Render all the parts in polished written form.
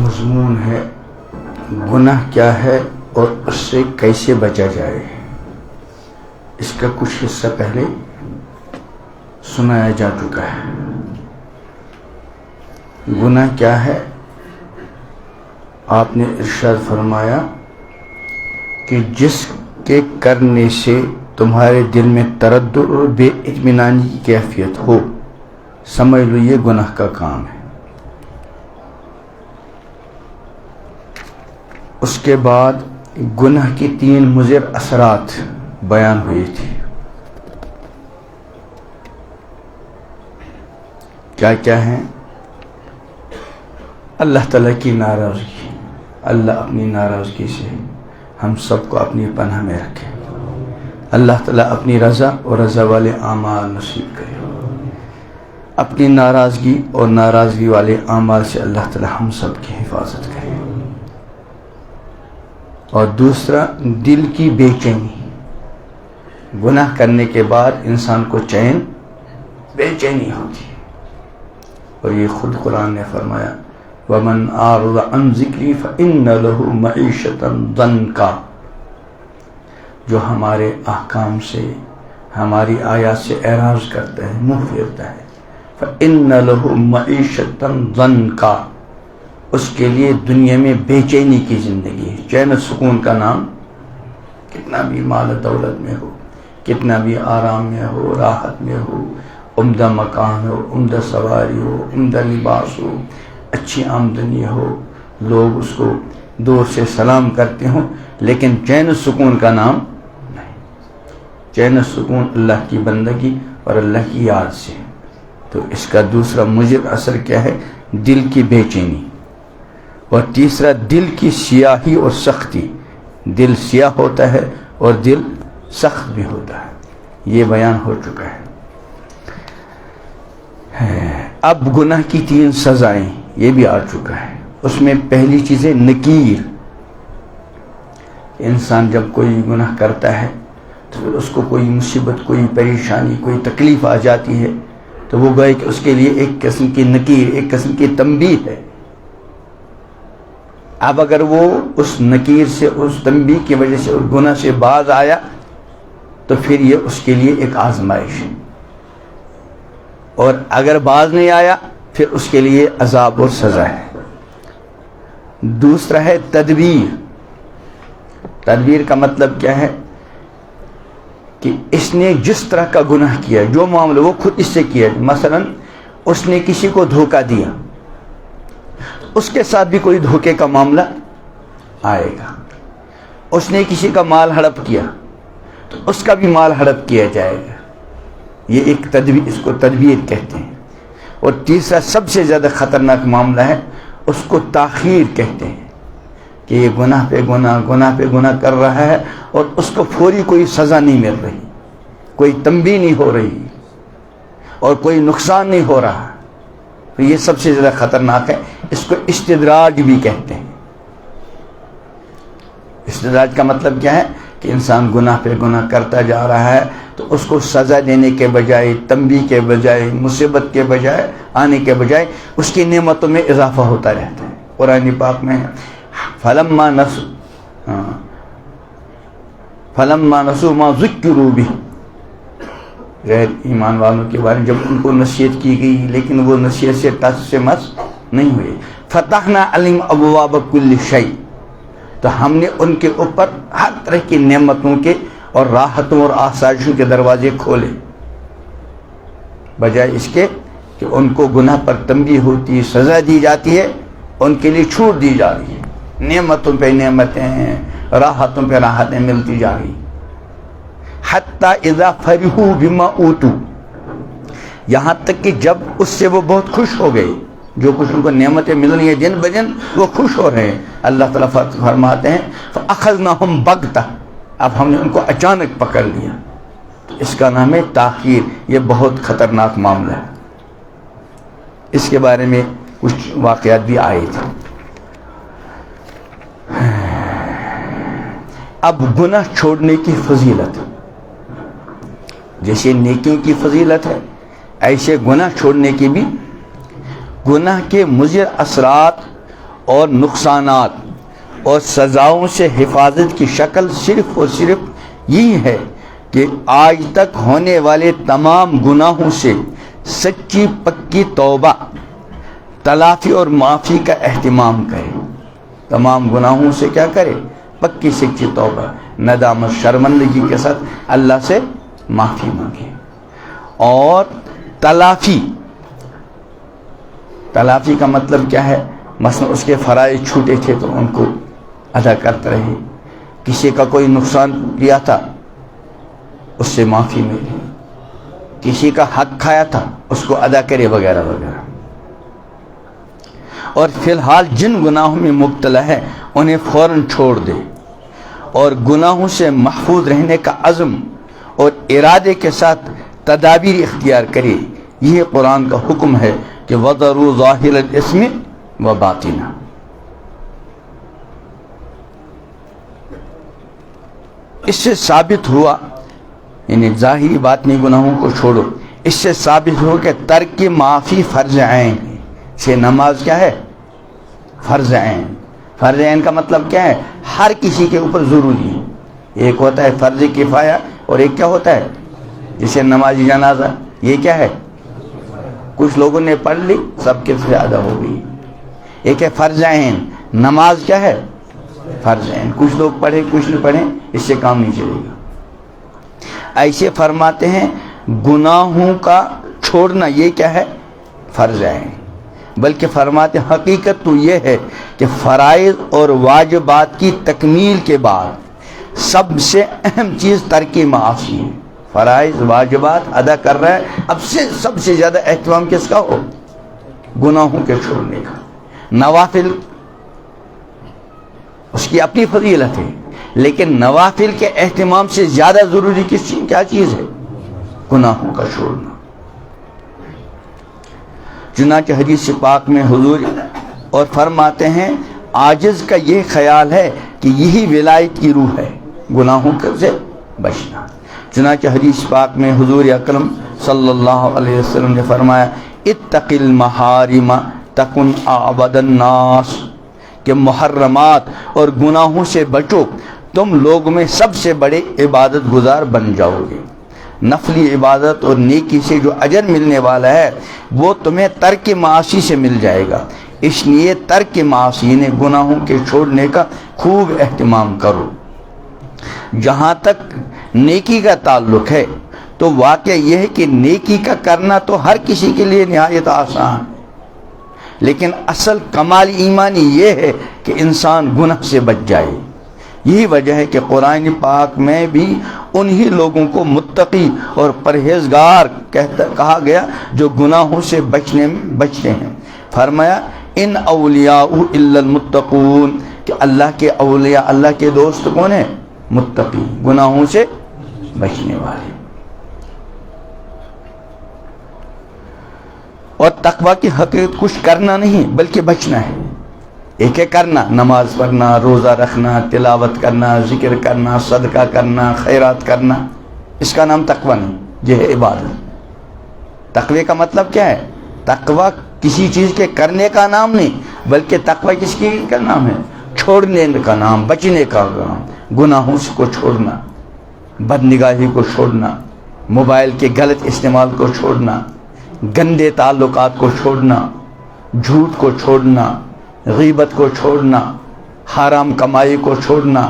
مضمون ہے گناہ کیا ہے اور اس سے کیسے بچا جائے. اس کا کچھ حصہ پہلے سنایا جا چکا ہے. گناہ کیا ہے؟ آپ نے ارشاد فرمایا کہ جس کے کرنے سے تمہارے دل میں تردد اور بے اطمینانی کی کیفیت ہو، سمجھ لو یہ گناہ کا کام ہے. اس کے بعد گناہ کی 3 مضر اثرات بیان ہوئی تھی. کیا کیا ہیں؟ اللہ تعالیٰ کی ناراضگی. اللہ اپنی ناراضگی سے ہم سب کو اپنی پناہ میں رکھے. اللہ تعالیٰ اپنی رضا اور رضا والے اعمال نصیب کرے. اپنی ناراضگی اور ناراضگی والے اعمال سے اللہ تعالیٰ ہم سب کی حفاظت کرے. اور دوسرا دل کی بے چینی. گناہ کرنے کے بعد انسان کو بے چینی ہوتی ہے. اور یہ خود قرآن نے فرمایا وَمَنْ أَعْرَضَ عَنْ ذِكْرِي فَإِنَّ لَهُ مَعِيشَةً ضَنْكًا. جو ہمارے احکام سے، ہماری آیات سے اعراض کرتا ہے، منہ پھیرتا ہے، فَإِنَّ لَهُ مَعِيشَةً ضَنْكًا، اس کے لیے دنیا میں بے چینی کی زندگی ہے. چین و سکون کا نام کتنا بھی مال دولت میں ہو، کتنا بھی آرام میں ہو، راحت میں ہو، عمدہ مکان ہو، عمدہ سواری ہو، عمدہ لباس ہو، اچھی آمدنی ہو، لوگ اس کو دور سے سلام کرتے ہوں، لیکن چین و سکون کا نام نہیں. چین و سکون اللہ کی بندگی اور اللہ کی یاد سے. تو اس کا دوسرا مضر اثر کیا ہے؟ دل کی بے چینی. اور تیسرا دل کی سیاہی اور سختی. دل سیاہ ہوتا ہے اور دل سخت بھی ہوتا ہے. یہ بیان ہو چکا ہے. اب گناہ کی 3 سزائیں، یہ بھی آ چکا ہے. اس میں پہلی چیز ہے نکیر. انسان جب کوئی گناہ کرتا ہے تو پھر اس کو کوئی مصیبت، کوئی پریشانی، کوئی تکلیف آ جاتی ہے تو وہ گویا کہ اس کے لیے ایک قسم کی نکیر، ایک قسم کی تنبیہ ہے. اب اگر وہ اس نکیر سے، اس تنبیہ کی وجہ سے، اس گناہ سے باز آیا تو پھر یہ اس کے لیے ایک آزمائش ہے. اور اگر باز نہیں آیا پھر اس کے لیے عذاب اور سزا ہے. دوسرا ہے تدبیر. تدبیر کا مطلب کیا ہے؟ کہ اس نے جس طرح کا گناہ کیا، جو معاملہ وہ خود اس سے کیا، مثلا اس نے کسی کو دھوکہ دیا، اس کے ساتھ بھی کوئی دھوکے کا معاملہ آئے گا. اس نے کسی کا مال ہڑپ کیا تو اس کا بھی مال ہڑپ کیا جائے گا. یہ ایک تدبیر، اس کو تدبیر کہتے ہیں. اور تیسرا سب سے زیادہ خطرناک معاملہ ہے، اس کو تاخیر کہتے ہیں. کہ یہ گناہ پہ گناہ کر رہا ہے اور اس کو فوری کوئی سزا نہیں مل رہی، کوئی تنبیہ نہیں ہو رہی اور کوئی نقصان نہیں ہو رہا. تو یہ سب سے زیادہ خطرناک ہے. اس کو استدراج بھی کہتے ہیں. استدراج کا مطلب کیا ہے؟ کہ انسان گناہ پہ گناہ کرتا جا رہا ہے تو اس کو سزا دینے کے بجائے، تنبیہ کے بجائے، مصیبت کے بجائے آنے کے بجائے اس کی نعمتوں میں اضافہ ہوتا رہتا ہے. قرآن پاک میں فَلَمَّا نَسُوا مَا ذُكِّرُوا بِهِ، غیر ایمان والوں کے بارے میں جب ان کو نصیحت کی گئی لیکن وہ نصیحت سے ٹس سے مس نہیں ہوئے، فَتَحْنَا عَلَيْهِمْ أَبْوَابَ كُلِّ شَيْءٍ، تو ہم نے ان کے اوپر ہر طرح کی نعمتوں کے اور راحتوں اور آسائشوں کے دروازے کھولے، بجائے اس کے کہ ان کو گناہ پر تنبیہ ہوتی، سزا دی جاتی ہے، ان کے لیے چھوٹ دی جا رہی ہے. نعمتوں پہ نعمتیں، راحتوں پہ راحتیں ملتی جا رہی. حتی اذا فرحوا بما اوتوا، یہاں تک کہ جب اس سے وہ بہت خوش ہو گئے، جو کچھ ان کو نعمتیں مل رہی ہیں دن بدن وہ خوش ہو رہے ہیں. اللہ تعالیٰ فرماتے ہیں فَأَخَذْنَاهُمْ بَغْتَةً، اب ہم نے ان کو اچانک پکڑ لیا. اس کا نام ہے تاخیر. یہ بہت خطرناک معاملہ ہے. اس کے بارے میں کچھ واقعات بھی آئے تھے. اب گناہ چھوڑنے کی فضیلت، جیسے نیکیوں کی فضیلت ہے ایسے گناہ چھوڑنے کی بھی. گناہ کے مضر اثرات اور نقصانات اور سزاؤں سے حفاظت کی شکل صرف اور صرف یہی ہے کہ آج تک ہونے والے تمام گناہوں سے سچی پکی توبہ، تلافی اور معافی کا اہتمام کرے. تمام گناہوں سے کیا کرے؟ پکی سچی توبہ، ندامت، شرمندگی کے ساتھ اللہ سے معافی مانگے. اور تلافی کا مطلب کیا ہے؟ مثلا اس کے فرائض چھوٹے تھے تو ان کو ادا کرتے رہے، کسی کا کوئی نقصان کیا تھا اس سے معافی ملے، کسی کا حق کھایا تھا اس کو ادا کرے، وغیرہ وغیرہ. اور فی الحال جن گناہوں میں مبتلا ہے انہیں فوراً چھوڑ دے اور گناہوں سے محفوظ رہنے کا عزم اور ارادے کے ساتھ تدابیر اختیار کرے. یہ قرآن کا حکم ہے کہ وَذَرُوا ظَاهِرَ الْإِثْمِ وَبَاطِنَهُ. اس سے ثابت ہوا، یعنی ظاہری باطنی گناہوں کو چھوڑو، اس سے ثابت ہو کہ ترک معافی فرض عین ہے. سے نماز کیا ہے؟ فرض عین. فرض عین کا مطلب کیا ہے؟ ہر کسی کے اوپر ضروری ہے. ایک ہوتا ہے فرض کفایہ اور ایک کیا ہوتا ہے؟ جسے نماز جنازہ. یہ کیا ہے؟ کچھ لوگوں نے پڑھ لی، سب کے سے ادا ہو گئی. ایک ہے فرض عین. نماز کیا ہے؟ فرض عین. کچھ لوگ پڑھے کچھ نہیں پڑھے، اس سے کام نہیں چلے گا. ایسے فرماتے ہیں گناہوں کا چھوڑنا یہ کیا ہے؟ فرض عین. بلکہ فرماتے حقیقت تو یہ ہے کہ فرائض اور واجبات کی تکمیل کے بعد سب سے اہم چیز ترک معافی ہے. فرائض واجبات ادا کر رہا ہے، اب سے سب سے زیادہ اہتمام کس کا ہو؟ گناہوں کے چھوڑنے کا. نوافل اس کی اپنی فضیلت ہے، لیکن نوافل کے اہتمام سے زیادہ ضروری کیا چیز ہے؟ گناہوں کا چھوڑنا. چنانچہ حدیث پاک میں حضور اور فرماتے ہیں عاجز کا یہ خیال ہے کہ یہی ولایت کی روح ہے، گناہوں سے بچنا. چنانچہ حدیث پاک میں حضور اکرم صلی اللہ علیہ وسلم نے فرمایا اتق المحارم تکن اعبد الناس، کہ محرمات اور گناہوں سے بچو، تم لوگ میں سب سے بڑے عبادت گزار بن جاؤ گے. نفلی عبادت اور نیکی سے جو اجر ملنے والا ہے وہ تمہیں ترک معاصی سے مل جائے گا. اس لیے ترک معاصی نے گناہوں کے چھوڑنے کا خوب اہتمام کرو. جہاں تک نیکی کا تعلق ہے تو واقعہ یہ ہے کہ نیکی کا کرنا تو ہر کسی کے لیے نہایت آسان ہے، لیکن اصل کمال ایمانی یہ ہے کہ انسان گناہ سے بچ جائے. یہی وجہ ہے کہ قرآن پاک میں بھی انہی لوگوں کو متقی اور پرہیزگار کہا گیا جو گناہوں سے بچتے ہیں. فرمایا ان اولیاء الا المتقون، کہ اللہ کے اولیاء، اللہ کے دوست کون ہیں؟ متقی، گناہوں سے بچنے والے. اور تقوی کی حقیقت کچھ کرنا نہیں بلکہ بچنا ہے. ایک ہے کرنا، نماز پڑھنا، روزہ رکھنا، تلاوت کرنا، ذکر کرنا، صدقہ کرنا، خیرات کرنا، اس کا نام تقوی نہیں، یہ ہے عبادت. تقوی کا مطلب کیا ہے؟ تقوی کسی چیز کے کرنے کا نام نہیں، بلکہ تقوی کس کی کا نام ہے؟ چھوڑنے کا نام، بچنے کا نام. گناہوں کو چھوڑنا، بد نگاہی کو چھوڑنا، موبائل کے غلط استعمال کو چھوڑنا، گندے تعلقات کو چھوڑنا، جھوٹ کو چھوڑنا، غیبت کو چھوڑنا، حرام کمائی کو چھوڑنا،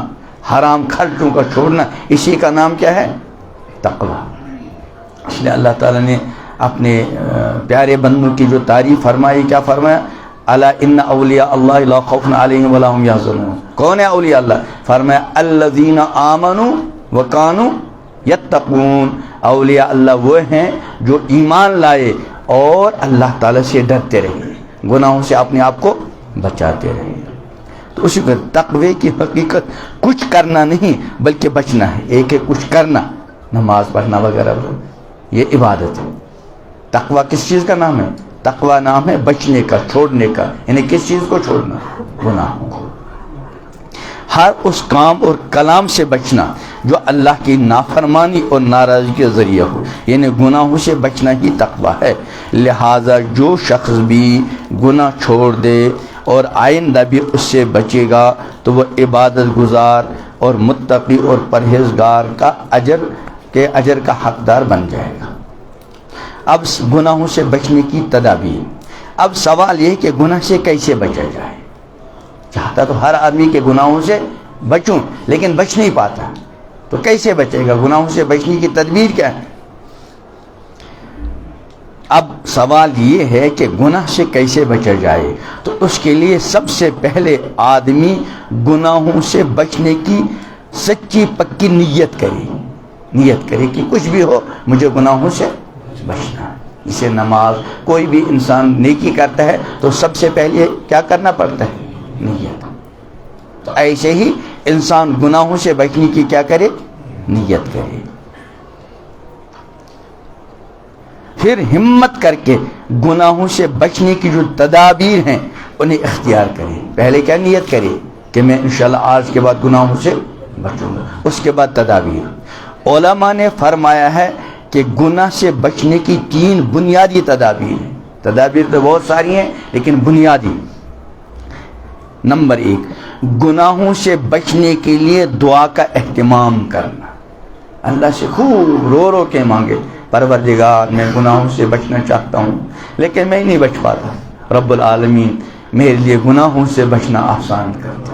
حرام خرچوں کا چھوڑنا، اسی کا نام کیا ہے؟ تقوی. اس لیے اللہ تعالیٰ نے اپنے پیارے بندوں کی جو تعریف فرمائی، کیا فرمایا؟ الا ان اولیاء اللہ لا خوف علیہم ولا هم یحزنون. کون ہے اولیاء اللہ؟ فرمایا الذین آمنوا وکانوا یتقون. اولیاء اللہ وہ ہیں جو ایمان لائے اور اللہ تعالیٰ سے ڈرتے رہے، گناہوں سے اپنے آپ کو بچاتے رہے. تو اسی پر تقوی کی حقیقت کچھ کرنا نہیں بلکہ بچنا ہے. ایک ہے کچھ کرنا، نماز پڑھنا وغیرہ، یہ عبادت ہے. تقوی کس چیز کا نام ہے؟ تقوی نام ہے بچنے کا، چھوڑنے کا. یعنی کس چیز کو چھوڑنا؟ گناہوں کو. ہر اس کام اور کلام سے بچنا جو اللہ کی نافرمانی اور ناراضگی کے ذریعہ ہو، یعنی گناہوں سے بچنا ہی تقوی ہے. لہذا جو شخص بھی گناہ چھوڑ دے اور آئندہ بھی اس سے بچے گا تو وہ عبادت گزار اور متقی اور پرہیزگار کا اجر کا حقدار بن جائے گا۔ اب گناہوں سے بچنے کی تدابیر۔ اب سوال یہ کہ گناہ سے کیسے بچا جائے؟ چاہتا تو ہر آدمی کے گناہوں سے بچوں، لیکن بچ نہیں پاتا، تو کیسے بچے گا؟ گناہوں سے بچنے کی تدبیر کیا ہے؟ اب سوال یہ ہے کہ گناہ سے کیسے بچا جائے، تو اس کے لیے سب سے پہلے آدمی گناہوں سے بچنے کی سچی پکی نیت کرے کہ کچھ بھی ہو مجھے گناہوں سے بچنا ہے۔ جسے نماز کوئی بھی انسان نیکی کرتا ہے تو سب سے پہلے کیا کرنا پڑتا ہے؟ نیت۔ تو ایسے ہی انسان گناہوں سے بچنے کی کیا کرے؟ نیت کرے، پھر ہمت کر کے گناہوں سے بچنے کی جو تدابیر ہیں انہیں اختیار کرے۔ پہلے کیا نیت کرے کہ میں انشاءاللہ آج کے بعد گناہوں سے بچوں گا، اس کے بعد تدابیر۔ علماء نے فرمایا ہے کہ گناہ سے بچنے کی 3 بنیادی تدابیر ہیں۔ تدابیر تو بہت ساری ہیں لیکن بنیادی۔ نمبر 1، گناہوں سے بچنے کے لیے دعا کا اہتمام کرنا۔ اللہ سے خوب رو رو کے مانگے، پروردگار میں گناہوں سے بچنا چاہتا ہوں لیکن میں نہیں بچ پاتا، رب العالمین میرے لیے گناہوں سے بچنا آسان کرتا۔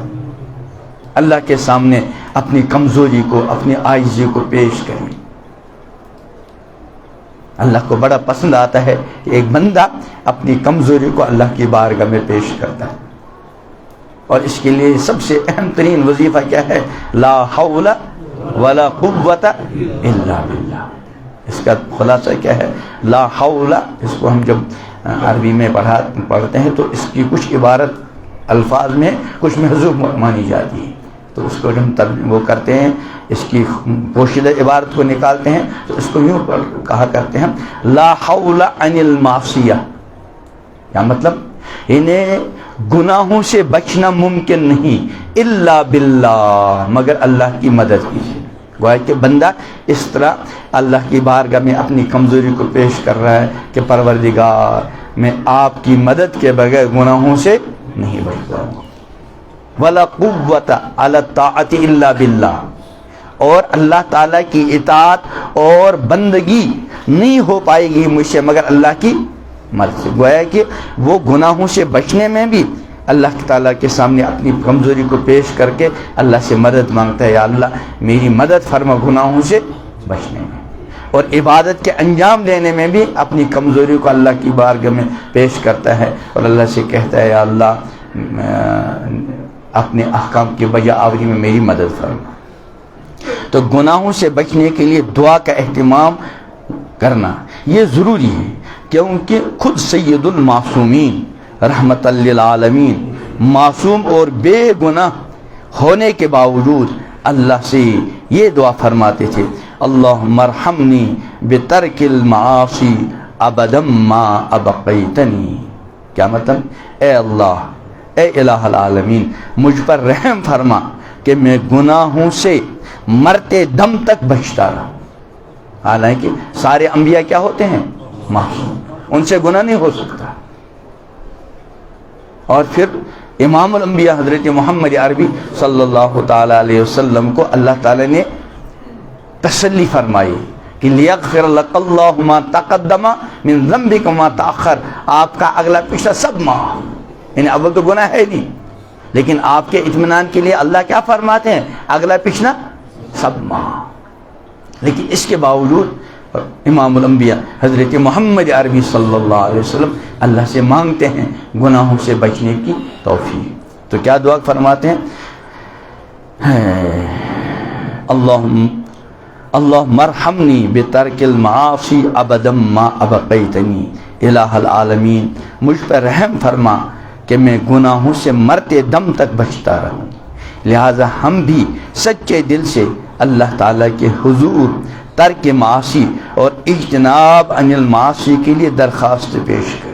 اللہ کے سامنے اپنی کمزوری کو، اپنی عاجزی کو پیش کریں۔ اللہ کو بڑا پسند آتا ہے کہ ایک بندہ اپنی کمزوری کو اللہ کی بارگاہ میں پیش کرتا ہے، اور اس کے لیے سب سے اہم ترین وظیفہ کیا ہے؟ لا حول ولا قوت الا باللہ۔ اس کا خلاصہ کیا ہے؟ لا حول، اس کو ہم جب عربی میں پڑھتے ہیں تو اس کی کچھ عبارت الفاظ میں کچھ محذوف مانی جاتی ہے، تو اس کو جب وہ کرتے ہیں، اس کی پوشیدہ عبارت کو نکالتے ہیں تو اس کو یوں کہا کرتے ہیں لا حول عن المعصیہ۔ کیا مطلب؟ انہیں گناہوں سے بچنا ممکن نہیں الا باللہ، مگر اللہ کی مدد کیجیے۔ گویا کہ بندہ اس طرح اللہ کی بارگاہ میں اپنی کمزوری کو پیش کر رہا ہے کہ پروردگار میں آپ کی مدد کے بغیر گناہوں سے نہیں بچ پاؤں گا۔ ولا قوت علی الطاعۃ الا باللہ، اور اللہ تعالیٰ کی اطاعت اور بندگی نہیں ہو پائے گی مجھ سے مگر اللہ کی مدد سے۔ گویا کہ وہ گناہوں سے بچنے میں بھی اللہ تعالیٰ کے سامنے اپنی کمزوری کو پیش کر کے اللہ سے مدد مانگتا ہے، یا اللہ میری مدد فرما گناہوں سے بچنے میں، اور عبادت کے انجام دینے میں بھی اپنی کمزوری کو اللہ کی بارگاہ میں پیش کرتا ہے اور اللہ سے کہتا ہے، یا اللہ اپنے احکام کی بجا آوری میں میری مدد فرما۔ تو گناہوں سے بچنے کے لیے دعا کا اہتمام کرنا یہ ضروری ہے، کیونکہ خود سید المعصومین رحمت للعالمین معصوم اور بے گناہ ہونے کے باوجود اللہ سے یہ دعا فرماتے تھے، اللہم ارحمنی بترک المعاصی ابدا ما ابقیتنی۔ کیا مطلب؟ اے اللہ، اے الہ العالمین مجھ پر رحم فرما کہ میں گناہوں سے مرتے دم تک بچتا رہا۔ حالانکہ سارے انبیاء کیا ہوتے ہیں؟ معصوم، ان سے گناہ نہیں ہو سکتا۔ اور پھر امام الانبیاء حضرت محمد عربی صلی اللہ تعالی علیہ وسلم کو اللہ تعالی نے تسلی فرمائی کہ لیغفر لک اللہ ما تقدم من ذنبک ما تاخر، آپ کا اگلا پچھلا سب معاف، یعنی اول تو گناہ ہے نہیں، لیکن آپ کے اطمینان کے لیے اللہ کیا فرماتے ہیں؟ اگلا پچھلا سب معاف۔ لیکن اس کے باوجود امام الانبیاء حضرت محمد عربی صلی اللہ علیہ وسلم اللہ سے مانگتے ہیں گناہوں سے بچنے کی توفیق۔ تو کیا دعا فرماتے ہیں؟ اللہم ارحمنی بترک المعاصی ابدا ما ابقیتنی، الہ العالمین مجھ پر رحم فرما کہ میں گناہوں سے مرتے دم تک بچتا رہوں۔ لہٰذا ہم بھی سچے دل سے اللہ تعالیٰ کے حضور ترک معاصی اور اجتناب عن المعاصی کے لیے درخواست پیش کریں۔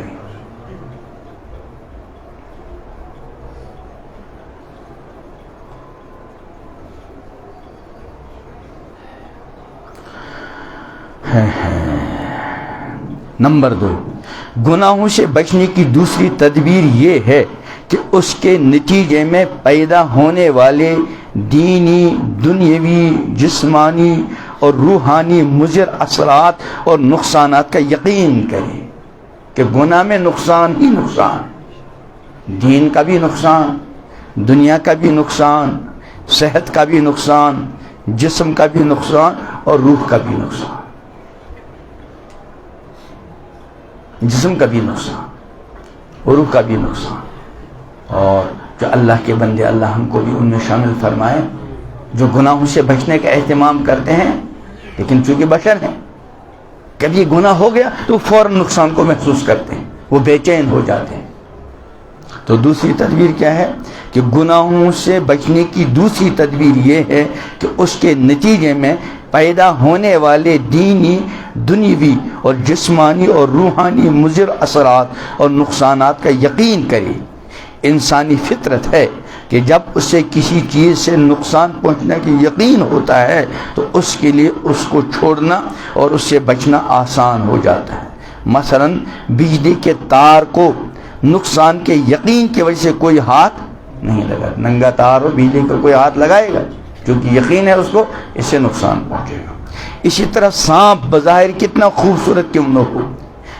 نمبر 2، گناہوں سے بچنے کی دوسری تدبیر یہ ہے کہ اس کے نتیجے میں پیدا ہونے والے دینی، دنیاوی، جسمانی اور روحانی مضر اثرات اور نقصانات کا یقین کرے کہ گناہ میں نقصان ہی نقصان، دین کا بھی نقصان، دنیا کا بھی نقصان، صحت کا بھی نقصان، جسم کا بھی نقصان اور روح کا بھی نقصان، جسم کا بھی نقصان اور روح کا بھی نقصان۔ اور جو اللہ کے بندے، اللہ ہم کو بھی ان میں شامل فرمائے، جو گناہوں سے بچنے کا اہتمام کرتے ہیں لیکن چونکہ بشر ہیں، کبھی گناہ ہو گیا تو فوراً نقصان کو محسوس کرتے ہیں، وہ بے چین ہو جاتے ہیں۔ تو دوسری تدبیر کیا ہے کہ گناہوں سے بچنے کی دوسری تدبیر یہ ہے کہ اس کے نتیجے میں پیدا ہونے والے دینی، دنیوی اور جسمانی اور روحانی مضر اثرات اور نقصانات کا یقین کرے۔ انسانی فطرت ہے کہ جب اسے کسی چیز سے نقصان پہنچنے کی یقین ہوتا ہے تو اس کے لیے اس کو چھوڑنا اور اس سے بچنا آسان ہو جاتا ہے۔ مثلا بجلی کے تار کو نقصان کے یقین کی وجہ سے کوئی ہاتھ نہیں لگا، ننگا تار ہو بجلی کو کوئی ہاتھ لگائے گا کیونکہ یقین ہے اس کو اس سے نقصان پہنچے گا۔ اسی طرح سانپ بظاہر کتنا خوبصورت کیوں نہ ہو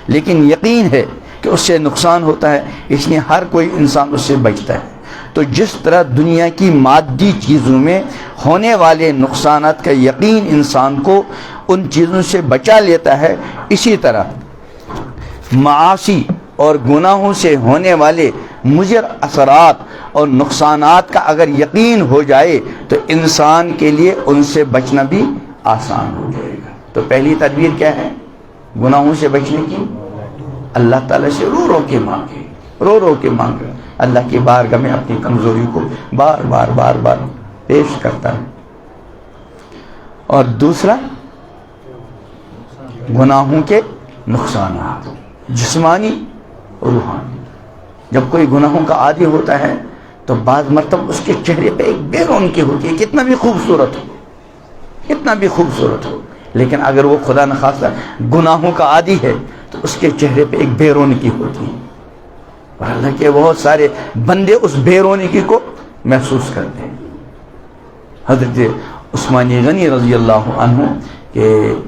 لیکن یقین ہے کہ اس سے نقصان ہوتا ہے، اس لیے ہر کوئی انسان اس سے بچتا ہے۔ تو جس طرح دنیا کی مادی چیزوں میں ہونے والے نقصانات کا یقین انسان کو ان چیزوں سے بچا لیتا ہے، اسی طرح معاصی اور گناہوں سے ہونے والے مضر اثرات اور نقصانات کا اگر یقین ہو جائے تو انسان کے لیے ان سے بچنا بھی آسان ہو جائے گا۔ تو پہلی تدبیر کیا ہے گناہوں سے بچنے کی؟ اللہ تعالیٰ سے رو رو کے مانگے، رو رو کے مانگے، اللہ کی بارگاہ میں اپنی کمزوری کو بار بار بار بار پیش کرتا ہے۔ اور دوسرا گناہوں کے نقصانات جسمانی اور روحانی۔ جب کوئی گناہوں کا عادی ہوتا ہے تو بعض مرتبہ اس کے چہرے پہ ایک بے رونقی ہوتی ہے، کتنا بھی خوبصورت ہو، کتنا بھی خوبصورت ہو، لیکن اگر وہ خدا نخواستہ گناہوں کا عادی ہے تو اس کے چہرے پہ ایک بے رونقی ہوتی ہے، اور اللہ کے بہت سارے بندے اس بے رونقی کو محسوس کرتے ہیں۔ حضرت عثمان غنی رضی اللہ عنہ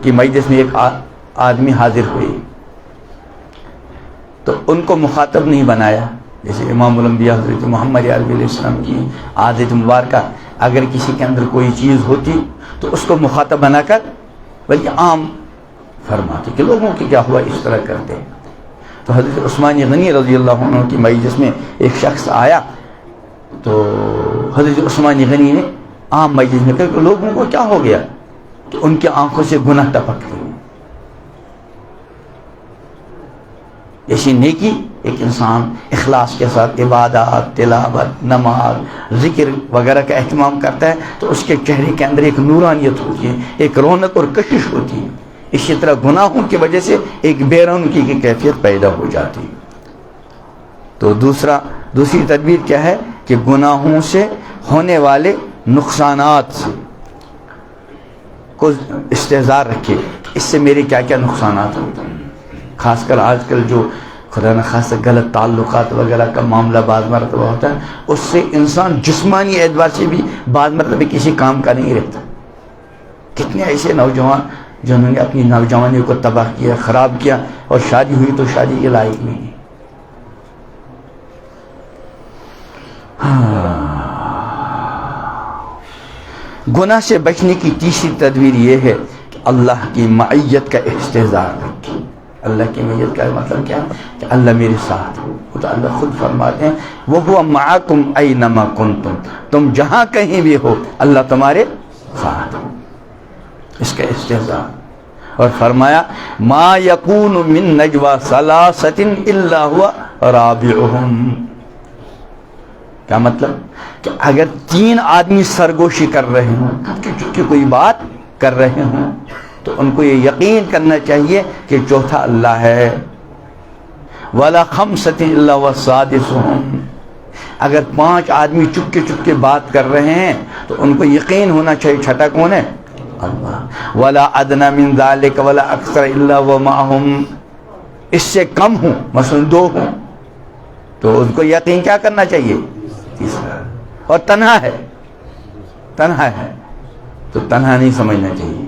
کی مجلس میں ایک آدمی حاضر ہوئے تو ان کو مخاطب نہیں بنایا، جیسے امام الانبیاء حضرت محمد علیہ السلام کی عادت مبارکہ، اگر کسی کے اندر کوئی چیز ہوتی تو اس کو مخاطب بنا کر بلکہ عام فرماتے کہ لوگوں کی کیا ہوا اس طرح کرتے۔ تو حضرت عثمان غنی رضی اللہ عنہ کی مجلس میں ایک شخص آیا تو حضرت عثمان غنی نے عام مجلس میں کہا کہ لوگوں کو کیا ہو گیا کہ ان کی آنکھوں سے گناہ ٹپکتے ہیں۔ ایسی نیکی ایک انسان اخلاص کے ساتھ عبادات، تلاوت، نماز، ذکر وغیرہ کا اہتمام کرتا ہے تو اس کے چہرے کے اندر ایک نورانیت ہوتی ہے، ایک رونق اور کشش ہوتی ہے۔ اسی طرح گناہوں کی وجہ سے ایک بے رونقی کی کیفیت پیدا ہو جاتی ہے۔ تو دوسری تدبیر کیا ہے کہ گناہوں سے ہونے والے نقصانات سے کو استحضار رکھے، اس سے میرے کیا کیا نقصانات ہوتے ہیں۔ خاص کر آج کل جو خدا نخواستہ غلط تعلقات وغیرہ کا معاملہ بعض مرتبہ ہوتا ہے، اس سے انسان جسمانی اعتبار سے بھی بعض مرتبہ کسی کام کا نہیں رہتا۔ کتنے ایسے نوجوان جنہوں نے اپنی نوجوانی کو تباہ کیا، خراب کیا، اور شادی ہوئی تو شادی کے لائق نہیں ہے۔ گناہ سے بچنے کی تیسری تدبیر یہ ہے کہ اللہ کی معیت کا استحضار رکھے۔ اللہ کی معیت کا مطلب کیا ہے کہ اللہ میرے ساتھ ہو۔ وہ تو اللہ خود فرماتے ہیں وَهُوَ مَعَكُمْ أَيْنَمَا كُنْتُمْ، تم جہاں کہیں بھی ہو اللہ تمہارے ساتھ ہو، اس کا استحضار۔ اور فرمایا مَا يَكُونُ مِن نَجْوَى ثَلَاثَةٍ إِلَّا هُوَ رَابِعُهُمْ، کیا مطلب کہ اگر 3 آدمی سرگوشی کر رہے ہوں، چونکہ کوئی بات کر رہے ہوں، تو ان کو یہ یقین کرنا چاہیے کہ چوتھا اللہ ہے۔ وَلَا خَمْسَةٍ إِلَّا وَسَادِسُهُمْ، اگر 5 آدمی چپکے بات کر رہے ہیں تو ان کو یقین ہونا چاہیے چھٹا کون ہے؟ اللہ۔ وَلَا أَدْنَى مِن ذَلِكَ وَلَا أَكْثَرَ إِلَّا وَمَعَهُمْ، اس سے کم ہوں، مثلا 2 ہوں، تو اس کو یقین کیا کرنا چاہیے؟ تیسرا. اور تنہا ہے تو تنہا نہیں سمجھنا چاہیے.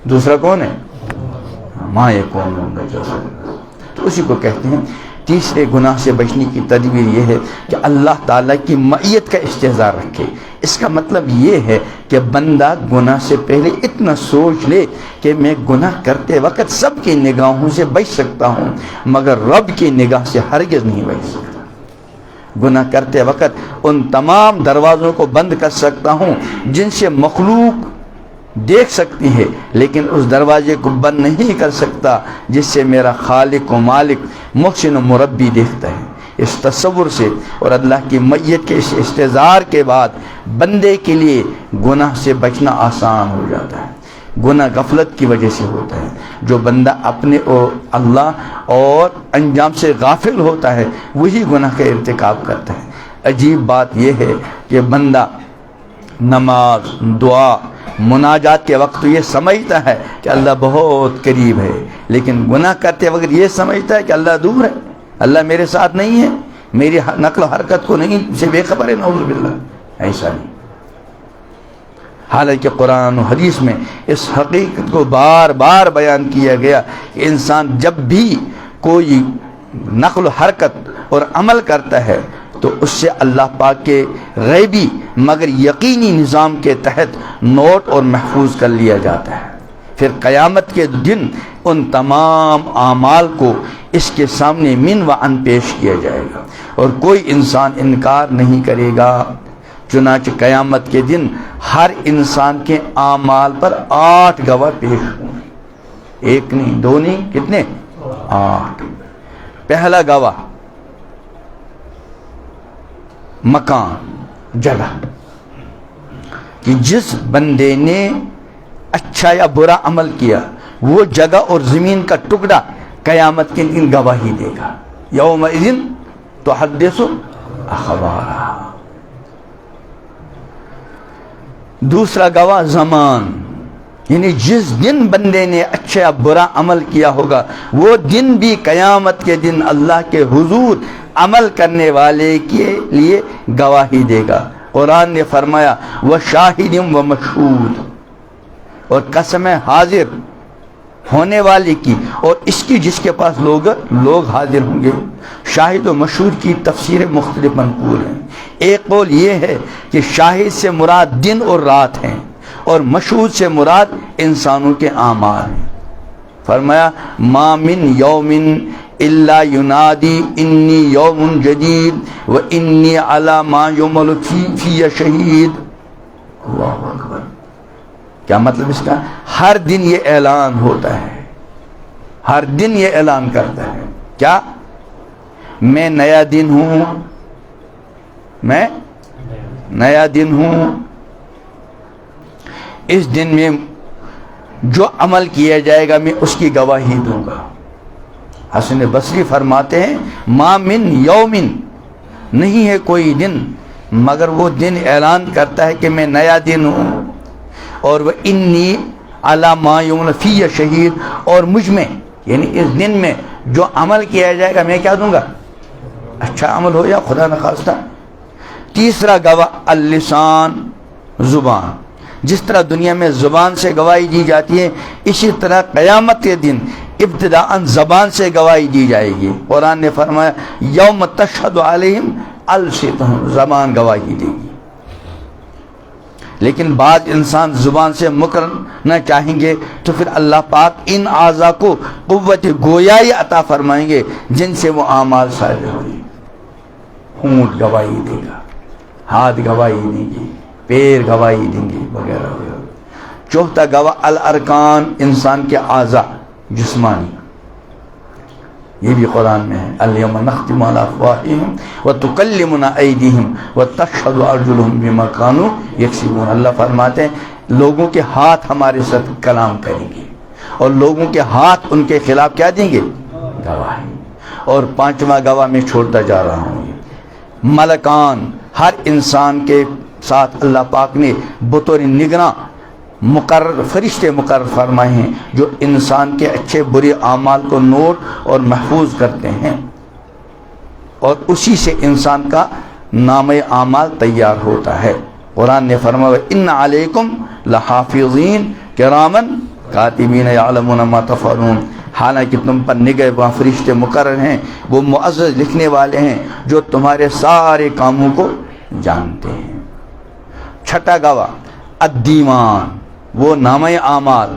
دوسرا کون ہے؟ ماں یہ کون ہوگا جو. تو اسی کو کہتے ہیں تیسرے گناہ سے بچنے کی تدبیر یہ ہے کہ اللہ تعالیٰ کی معیت کا استحضار رکھے. اس کا مطلب یہ ہے کہ بندہ گناہ سے پہلے اتنا سوچ لے کہ میں گناہ کرتے وقت سب کی نگاہوں سے بچ سکتا ہوں مگر رب کی نگاہ سے ہرگز نہیں بچ سکتا. گناہ کرتے وقت ان تمام دروازوں کو بند کر سکتا ہوں جن سے مخلوق دیکھ سکتی ہے، لیکن اس دروازے کو بند نہیں کر سکتا جس سے میرا خالق و مالک، محسن و مربی دیکھتا ہے. اس تصور سے اور اللہ کی معیت کے اس استحضار کے بعد بندے کے لیے گناہ سے بچنا آسان ہو جاتا ہے. گناہ غفلت کی وجہ سے ہوتا ہے. جو بندہ اپنے اور اللہ اور انجام سے غافل ہوتا ہے وہی گناہ کا ارتکاب کرتا ہے. عجیب بات یہ ہے کہ بندہ نماز، دعا، مناجات کے وقت تو یہ سمجھتا ہے کہ اللہ بہت قریب ہے، لیکن گناہ کرتے وقت یہ سمجھتا ہے کہ اللہ دور ہے، اللہ میرے ساتھ نہیں ہے، میری نقل و حرکت کو نہیں سے بے خبر ہے. نعوذ باللہ. ایسا نہیں. حالانکہ قرآن و حدیث میں اس حقیقت کو بار بار بیان کیا گیا کہ انسان جب بھی کوئی نقل و حرکت اور عمل کرتا ہے تو اس سے اللہ پاک کے غیبی مگر یقینی نظام کے تحت نوٹ اور محفوظ کر لیا جاتا ہے. پھر قیامت کے دن ان تمام اعمال کو اس کے سامنے من و عن پیش کیا جائے گا اور کوئی انسان انکار نہیں کرے گا. چنانچہ قیامت کے دن ہر انسان کے اعمال پر 8 گواہ پیش ہوں گے. 1 نہیں، 2 نہیں، کتنے؟ 8. پہلا گواہ مکان، جگہ، کہ جس بندے نے اچھا یا برا عمل کیا وہ جگہ اور زمین کا ٹکڑا قیامت کے دن گواہی دے گا. یومئذ تحدث اخبارہا. دوسرا گواہ زمان، یعنی جس دن بندے نے اچھا یا برا عمل کیا ہوگا وہ دن بھی قیامت کے دن اللہ کے حضور عمل کرنے والے کے لیے گواہی دے گا. قرآن نے فرمایا وَشَاهِدٍ وَمَشْهُودٍ، اور قسم ہے حاضر ہونے والے کی اور اس کی جس کے پاس لوگ حاضر ہوں گے. شاہد و مشہود کی تفسیر مختلف منقول ہیں. ایک قول یہ ہے کہ شاہد سے مراد دن اور رات ہیں اور مشہود سے مراد انسانوں کے اعمال ہیں. فرمایا ما من یوم الا ینادی انی یوم جدید و انی علی ما یعمل فی شہید. اللہ اکبر. کیا مطلب اس کا؟ ہر دن یہ اعلان ہوتا ہے، ہر دن یہ اعلان کرتا ہے کیا؟ میں نیا دن ہوں، میں نیا دن ہوں. اس دن میں جو عمل کیا جائے گا میں اس کی گواہی دوں گا. حسن بصری فرماتے ہیں ما من یومن، نہیں ہے کوئی دن مگر وہ دن اعلان کرتا ہے کہ میں نیا دن ہوں اور وہ انی علی ما یعمل فی شہید، اور مجھ میں یعنی اس دن میں جو عمل کیا جائے گا میں کیا دوں گا؟ اچھا عمل ہو یا خدا نخواستہ. تیسرا گواہ اللسان، زبان. جس طرح دنیا میں زبان سے گواہی دی جاتی ہے اسی طرح قیامت کے دن ابتداءً زبان سے گواہی دی جائے گی. قرآن نے فرمایا یوم تشہد علیہم السنتہم، زبان گواہی دے گی. لیکن بعض انسان زبان سے مکرنا چاہیں گے تو پھر اللہ پاک ان اعضاء کو قوت گویائی عطا فرمائیں گے جن سے وہ اعمال صادر ہوں گے. ہونٹ گواہی دے گا، ہاتھ گواہی دیں گے، پیر گواہی دیں گے، وغیرہ وغیرہ. چوتھا گواہ الارکان، انسان کے اعضاء جسمانی. یہ بھی قرآن میں ہے الیوم نختم علی افواہہم وتکلمنا ایدیہم وتشہد ارجلہم بما کانوا یکسبون. اللہ فرماتے ہیں لوگوں کے ہاتھ ہمارے ساتھ کلام کریں گے اور لوگوں کے ہاتھ ان کے خلاف کیا دیں گے؟ گواہی. اور پانچواں گواہ میں چھوڑتا جا رہا ہوں ملکان. ہر انسان کے ساتھ اللہ پاک نے بطور نگراں فرشتے مقرر فرمائے ہیں جو انسان کے اچھے برے اعمال کو نوٹ اور محفوظ کرتے ہیں، اور اسی سے انسان کا نامہ اعمال تیار ہوتا ہے۔ قرآن نے فرمایا ان علیکم لحافظین کرامن کاتبین یعلمون ما تفعلون، حالانکہ تم پر نگہباں فرشتے مقرر ہیں، وہ معزز لکھنے والے ہیں جو تمہارے سارے کاموں کو جانتے ہیں۔ چھٹا گواہ الدیوان، وہ نامہ اعمال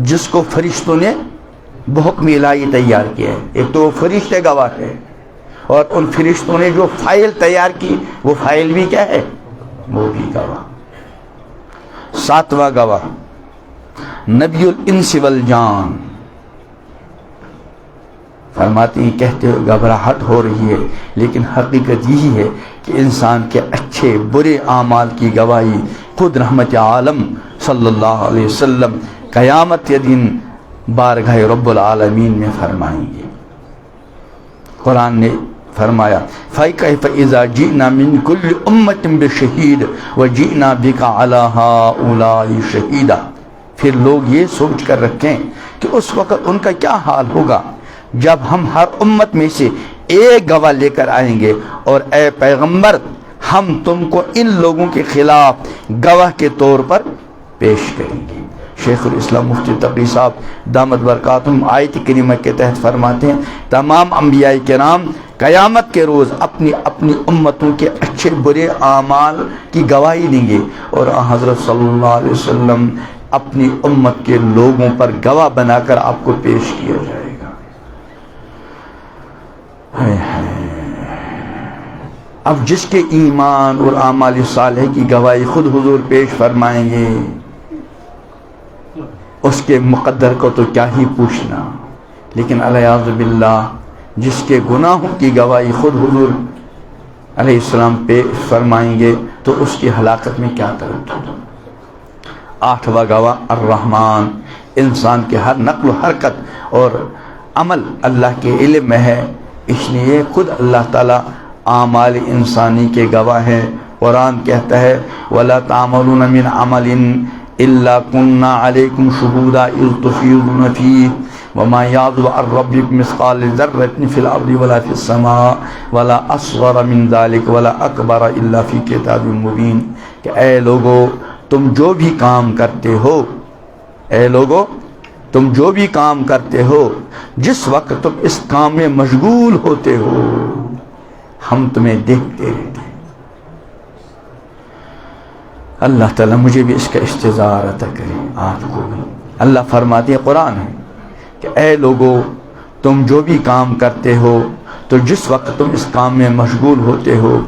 جس کو فرشتوں نے بحکم الہی تیار کیا ہے۔ ایک تو وہ فرشتے گواہ ہے، اور ان فرشتوں نے جو فائل تیار کی وہ فائل بھی کیا ہے، وہ بھی گواہ۔ ساتواں گواہ نبی الانس والجان، فرماتے ہیں کہتے ہوئے گھبراہٹ ہو رہی ہے، لیکن حقیقت یہی ہے کہ انسان کے اچھے برے اعمال کی گواہی خود رحمت عالم صلی اللہ علیہ وسلم قیامت کے دن بارگاہ رب العالمین میں فرمائیں گے۔ قرآن نے فرمایا فَكَيْفَ إِذَا جِئْنَا مِن كُلِّ أُمَّةٍ بِشَهِيدٍ وَجِئْنَا بِكَ عَلَى هَؤُلَاءِ شَهِيدًا، پھر لوگ یہ سوچ کر رکھیں کہ اس وقت ان کا کیا حال ہوگا جب ہم ہر امت میں سے ایک گواہ لے کر آئیں گے، اور اے پیغمبر ہم تم کو ان لوگوں کے خلاف گواہ کے طور پر پیش کریں گے۔ شیخ الاسلام مفتی تقی صاحب دامت برکاتہم آیت کریمہ کے تحت فرماتے ہیں تمام انبیاء کرام قیامت کے روز اپنی اپنی امتوں کے اچھے برے اعمال کی گواہی دیں گے، اور حضرت صلی اللہ علیہ وسلم اپنی امت کے لوگوں پر گواہ بنا کر آپ کو پیش کیا جائے گا۔ اب جس کے ایمان اور اعمال صالح کی گواہی خود حضور پیش فرمائیں گے، اس کے مقدر کو تو کیا ہی پوچھنا، لیکن الیاذ باللہ جس کے گناہوں کی گواہی خود حضور علیہ السلام پیش فرمائیں گے تو اس کی ہلاکت میں کیا تردد۔ آٹھواں گواہ الرحمن، انسان کے ہر نقل و حرکت اور عمل اللہ کے علم میں ہے، اس لیے خود اللہ تعالیٰ اعمال انسانی کے گواہ ہے۔ قرآن کہتا ہے وَلَا تَعْمَلُونَ مِنْ عَمَلٍ إِلَّا كُنَّا عَلَيْكُمْ شُهُودًا إِذْ تُفِيضُونَ فِيهِ وَمَا يَعْزُبُ عَنْ رَبِّكَ مِثْقَالُ ذَرَّةٍ فِي الْأَرْضِ وَلَا فِي السَّمَاءِ وَلَا أَصْغَرَ مِنْ ذَلِكَ وَلَا أَكْبَرَ إِلَّا فِي كِتَابٍ مُبِينٍ، کہ اے لوگو تم جو بھی کام کرتے ہو، اے لوگو تم جو بھی کام کرتے ہو، جس وقت تم اس کام میں مشغول ہوتے ہو ہم تمہیں دیکھتے رہتے ہیں۔ اللہ تعالیٰ مجھے بھی اس کا استظہار عطا کرے، آپ کو بھی۔ اللہ فرماتے ہیں قرآن ہے کہ اے لوگو تم جو بھی کام کرتے ہو تو جس وقت تم اس کام میں مشغول ہوتے ہو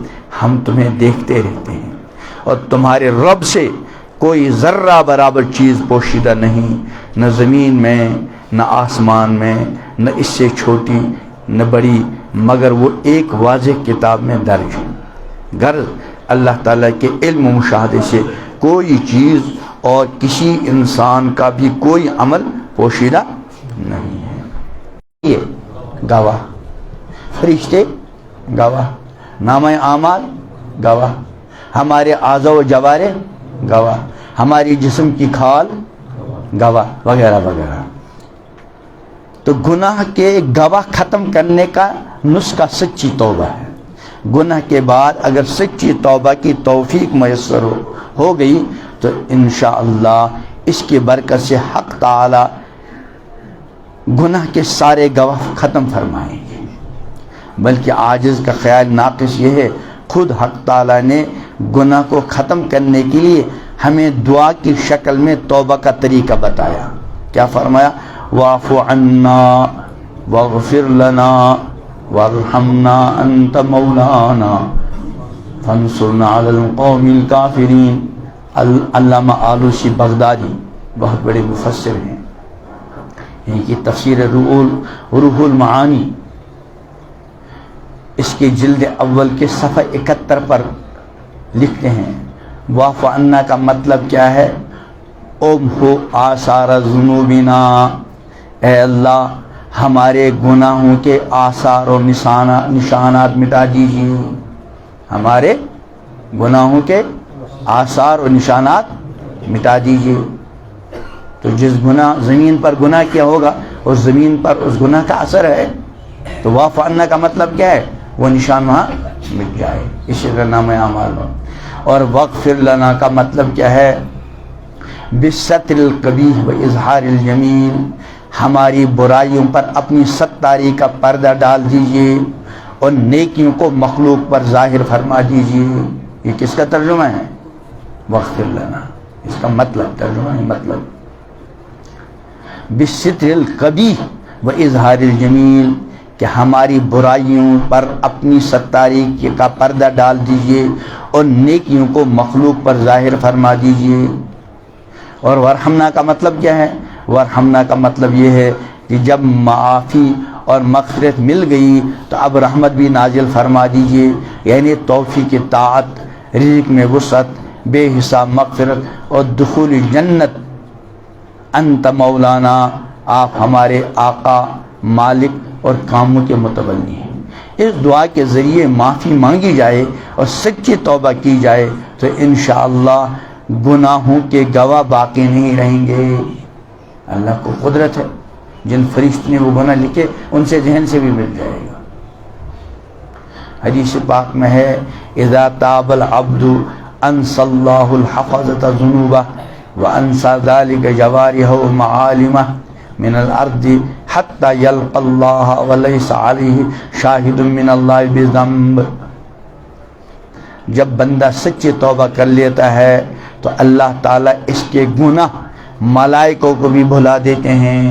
ہم تمہیں دیکھتے رہتے ہیں، اور تمہارے رب سے کوئی ذرہ برابر چیز پوشیدہ نہیں، نہ زمین میں نہ آسمان میں، نہ اس سے چھوٹی نہ بڑی، مگر وہ ایک واضح کتاب میں درج ہے۔ غرض اللہ تعالیٰ کے علم و مشاہدے سے کوئی چیز اور کسی انسان کا بھی کوئی عمل پوشیدہ نہیں ہے۔ یہ گواہ، فرشتے گواہ، نامہ اعمال گواہ، ہمارے اعضاء و جوارح گواہ، ہماری جسم کی کھال گواہ، وغیرہ وغیرہ۔ تو گناہ کے گواہ ختم کرنے کا نسخہ سچی توبہ ہے۔ گناہ کے بعد اگر سچی توبہ کی توفیق میسر ہو گئی تو انشاءاللہ اس کی برکت سے حق تعالی گناہ کے سارے گواہ ختم فرمائیں گے۔ بلکہ عاجز کا خیال ناقص یہ ہے، خود حق تعالی نے گناہ کو ختم کرنے کے لیے ہمیں دعا کی شکل میں توبہ کا طریقہ بتایا۔ کیا فرمایا؟ واعف عنا واغفر لنا وارحمنا انت مولانا فانصرنا علی القوم الکافرین۔ علامہ آلوسی بغدادی بہت بڑے مفسر ہیں، ان کی تفسیر روح المعانی اس کی جلد اول کے صفحہ 71 پر لکھتے ہیں واعف عنا کا مطلب کیا ہے؟ امحو آثار ذنوبنا، اے اللہ ہمارے گناہوں کے آثار و نشانات مٹا دیجیے، ہمارے گناہوں کے آثار و نشانات مٹا دیجیے۔ تو جس گناہ زمین پر گناہ کیا ہوگا اس زمین پر اس گناہ کا اثر ہے. تو واعف عنا کا مطلب کیا ہے؟ وہ نشان وہاں مٹ جائے. اسی طرح نام اعمال. اور واغفر لنا کا مطلب کیا ہے؟ بستر القبیح و اظہار الجمیل، ہماری برائیوں پر اپنی ستاری کا پردہ ڈال دیجیے اور نیکیوں کو مخلوق پر ظاہر فرما دیجیے. یہ کس کا ترجمہ ہے؟ واغفر لنا. اس کا مطلب ترجمہ ہے مطلب بستر القبیح و اظہار الجمیل، کہ ہماری برائیوں پر اپنی ستاری کا پردہ ڈال دیجیے اور نیکیوں کو مخلوق پر ظاہر فرما دیجیے. اور ورحمنا کا مطلب کیا ہے؟ ورحمنا کا مطلب یہ ہے کہ جب معافی اور مغفرت مل گئی تو اب رحمت بھی نازل فرما دیجیے، یعنی توفیق طاعت، رزق میں وسعت، بے حساب مغفرت اور دخول جنت. انت مولانا، آپ ہمارے آقا، مالک اور کاموں کے متولی ہیں. اس دعا کے ذریعے معافی مانگی جائے اور سچی توبہ کی جائے تو انشاءاللہ گناہوں کے گواہ باقی نہیں رہیں گے. اللہ کو قدرت ہے، جن فرشتوں نے وہ گناہ لکھے ان سے ذہن سے بھی مل جائے گا. حدیث پاک میں ہے اذا تاب العبد انسى الله الحفظة ذنوبه وانسى ذلك جوارحه معالمه من الارض حتى يلقى الله وليس عليه شاهد من الله بذنب. جب بندہ سچی توبہ کر لیتا ہے تو اللہ تعالیٰ اس کے گناہ ملائکوں کو بھی بھلا دیتے ہیں.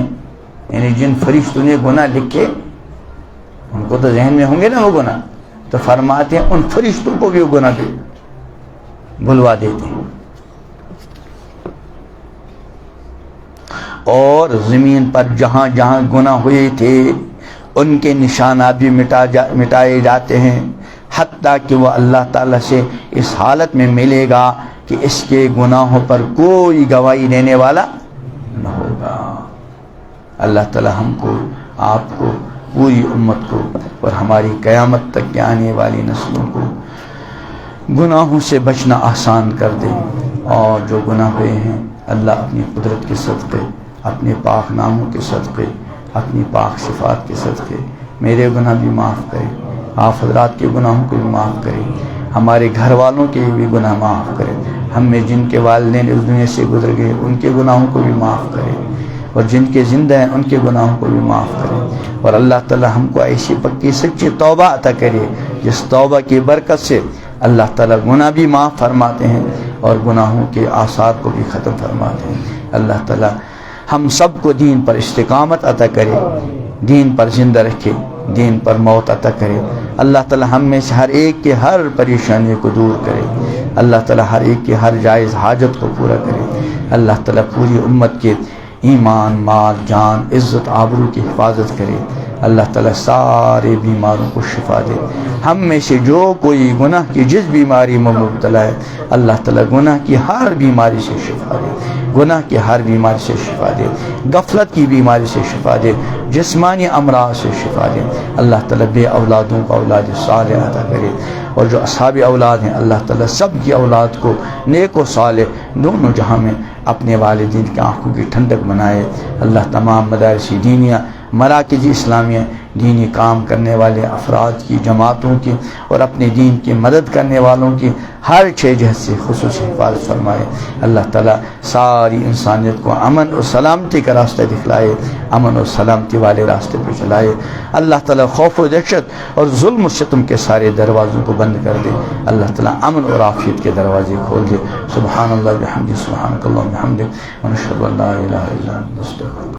یعنی جن فرشتوں نے گناہ لکھے ان کو تو ذہن میں ہوں گے نا وہ گناہ، تو فرماتے ہیں ان فرشتوں کو بھی وہ گناہ بھلوا دیتے ہیں. اور زمین پر جہاں جہاں گناہ ہوئے تھے ان کے نشانات بھی مٹائے جاتے ہیں، حتیٰ کہ وہ اللہ تعالیٰ سے اس حالت میں ملے گا کہ اس کے گناہوں پر کوئی گواہی دینے والا نہ ہوگا. اللہ تعالیٰ ہم کو، آپ کو، پوری امت کو اور ہماری قیامت تک کے آنے والی نسلوں کو گناہوں سے بچنا آسان کر دے. اور جو گناہ ہوئے ہیں اللہ اپنی قدرت کے صدقے، اپنے پاک ناموں کے صدقے، اپنی پاک صفات کے صدقے میرے گناہ بھی معاف کرے، آپ حضرات کے گناہوں کو بھی معاف کرے، ہمارے گھر والوں کے بھی گناہ معاف کرے، ہم میں جن کے والدین اس دنیا سے گزر گئے ان کے گناہوں کو بھی معاف کرے، اور جن کے زندہ ہیں ان کے گناہوں کو بھی معاف کرے. اور اللہ تعالیٰ ہم کو ایسی پکی سچی توبہ عطا کرے جس توبہ کی برکت سے اللہ تعالیٰ گناہ بھی معاف فرماتے ہیں اور گناہوں کے آثار کو بھی ختم فرماتے ہیں. اللہ تعالیٰ ہم سب کو دین پر استقامت عطا کرے، دین پر زندہ رکھے، دین پر موت عطا کرے. اللہ تعالیٰ ہم میں سے ہر ایک کے ہر پریشانی کو دور کرے. اللہ تعالیٰ ہر ایک کے ہر جائز حاجت کو پورا کرے. اللہ تعالیٰ پوری امت کے ایمان، مال، جان، عزت، آبرو کی حفاظت کرے. اللہ تعالیٰ سارے بیماروں کو شفا دے. ہم میں سے جو کوئی گناہ کی جس بیماری میں مبتلا ہے اللہ تعالیٰ گناہ کی ہر بیماری سے شفا دے، گناہ کی ہر بیماری سے شفا دے، غفلت کی بیماری سے شفا دے، جسمانی امراض سے شفا دے. اللہ تعالیٰ بے اولادوں کو اولاد صالح عطا کرے. اور جو اصحاب اولاد ہیں اللہ تعالیٰ سب کی اولاد کو نیک و صالح دونوں جہاں میں اپنے والدین کی آنکھوں کی ٹھنڈک بنائے. اللہ تمام مدارس دینیہ، مراکز اسلامیہ، دینی کام کرنے والے افراد کی، جماعتوں کی اور اپنے دین کی مدد کرنے والوں کی ہر چھ جہت سے خصوصی حفاظت فرمائے. اللہ تعالیٰ ساری انسانیت کو امن اور سلامتی کا راستہ دکھلائے، امن اور سلامتی والے راستے پہ چلائے. اللہ تعالیٰ خوف و دہشت اور ظلم و ستم کے سارے دروازوں کو بند کر دے. اللہ تعالیٰ امن اور عافیت کے دروازے کھول دے. سبحان اللہ بحمدہ، سبحانک اللہم وبحمدک، ونشہد ان لا الہ الا انت نستغفرک.